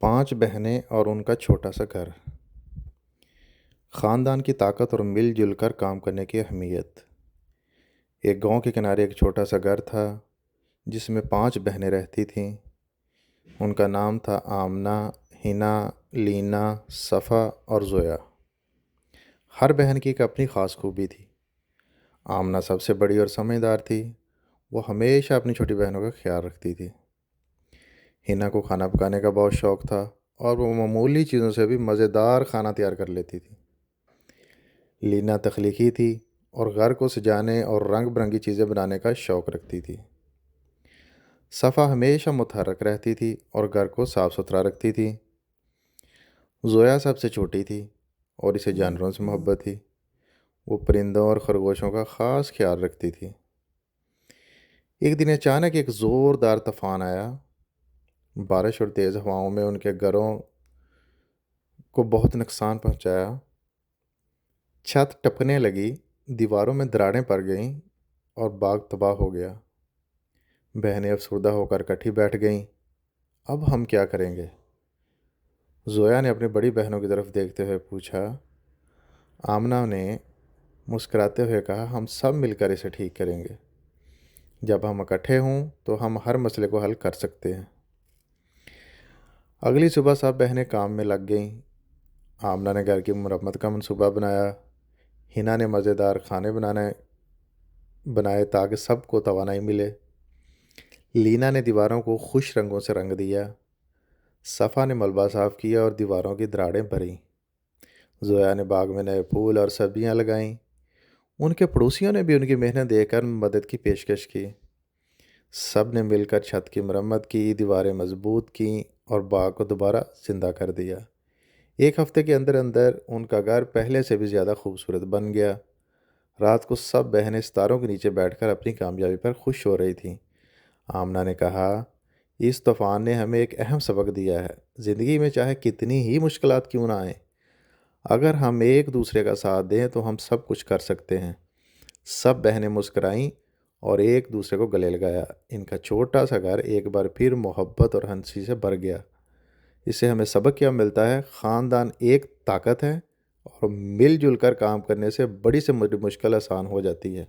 5 بہنیں اور ان کا چھوٹا سا گھر۔ خاندان کی طاقت اور مل جل کر کام کرنے کی اہمیت۔ ایک گاؤں کے کنارے ایک چھوٹا سا گھر تھا جس میں 5 بہنیں رہتی تھیں۔ ان کا نام تھا آمنہ، حنا، لینا، صفا اور زویا۔ ہر بہن کی ایک اپنی خاص خوبی تھی۔ آمنہ سب سے بڑی اور سمجھدار تھی۔ وہ ہمیشہ اپنی چھوٹی بہنوں کا خیال رکھتی تھی۔ حنا کو کھانا پکانے کا بہت شوق تھا اور وہ معمولی چیزوں سے بھی مزیدار کھانا تیار کر لیتی تھی۔ لینا تخلیقی تھی اور گھر کو سجانے اور رنگ برنگی چیزیں بنانے کا شوق رکھتی تھی۔ صفا ہمیشہ متحرک رہتی تھی اور گھر کو صاف ستھرا رکھتی تھی۔ زویا سب سے چھوٹی تھی اور اسے جانوروں سے محبت تھی۔ وہ پرندوں اور خرگوشوں کا خاص خیال رکھتی تھی۔ ایک دن اچانک ایک زوردار طوفان آیا۔ بارش اور تیز ہواؤں میں ان کے گھروں کو بہت نقصان پہنچایا۔ چھت ٹپکنے لگی، دیواروں میں دراڑیں پڑ گئیں اور باغ تباہ ہو گیا۔ بہنیں افسردہ ہو کر کٹھی بیٹھ گئیں۔ اب ہم کیا کریں گے؟ زویا نے اپنی بڑی بہنوں کی طرف دیکھتے ہوئے پوچھا۔ آمنہ نے مسکراتے ہوئے کہا، ہم سب مل کر اسے ٹھیک کریں گے۔ جب ہم اکٹھے ہوں تو ہم ہر مسئلے کو حل کر سکتے ہیں۔ اگلی صبح سب بہنیں کام میں لگ گئیں۔ آمنہ نے گھر کی مرمت کا منصوبہ بنایا۔ حنا نے مزیدار کھانے بنائے تاکہ سب کو توانائی ملے۔ لینا نے دیواروں کو خوش رنگوں سے رنگ دیا۔ صفا نے ملبہ صاف کیا اور دیواروں کی دراڑیں بھریں۔ زویا نے باغ میں نئے پھول اور سبزیاں لگائیں۔ ان کے پڑوسیوں نے بھی ان کی محنت دیکھ کر مدد کی پیشکش کی۔ سب نے مل کر چھت کی مرمت کی، دیواریں مضبوط کیں اور باغ کو دوبارہ زندہ کر دیا۔ ایک ہفتے کے اندر اندر ان کا گھر پہلے سے بھی زیادہ خوبصورت بن گیا۔ رات کو سب بہنیں ستاروں کے نیچے بیٹھ کر اپنی کامیابی پر خوش ہو رہی تھیں۔ آمنہ نے کہا، اس طوفان نے ہمیں ایک اہم سبق دیا ہے۔ زندگی میں چاہے کتنی ہی مشکلات کیوں نہ آئیں، اگر ہم ایک دوسرے کا ساتھ دیں تو ہم سب کچھ کر سکتے ہیں۔ سب بہنیں مسکرائیں اور ایک دوسرے کو گلے لگایا۔ ان کا چھوٹا سا گھر ایک بار پھر محبت اور ہنسی سے بھر گیا۔ اس سے ہمیں سبق کیا ملتا ہے؟ خاندان ایک طاقت ہے اور مل جل کر کام کرنے سے بڑی سے بڑی مشکل آسان ہو جاتی ہے۔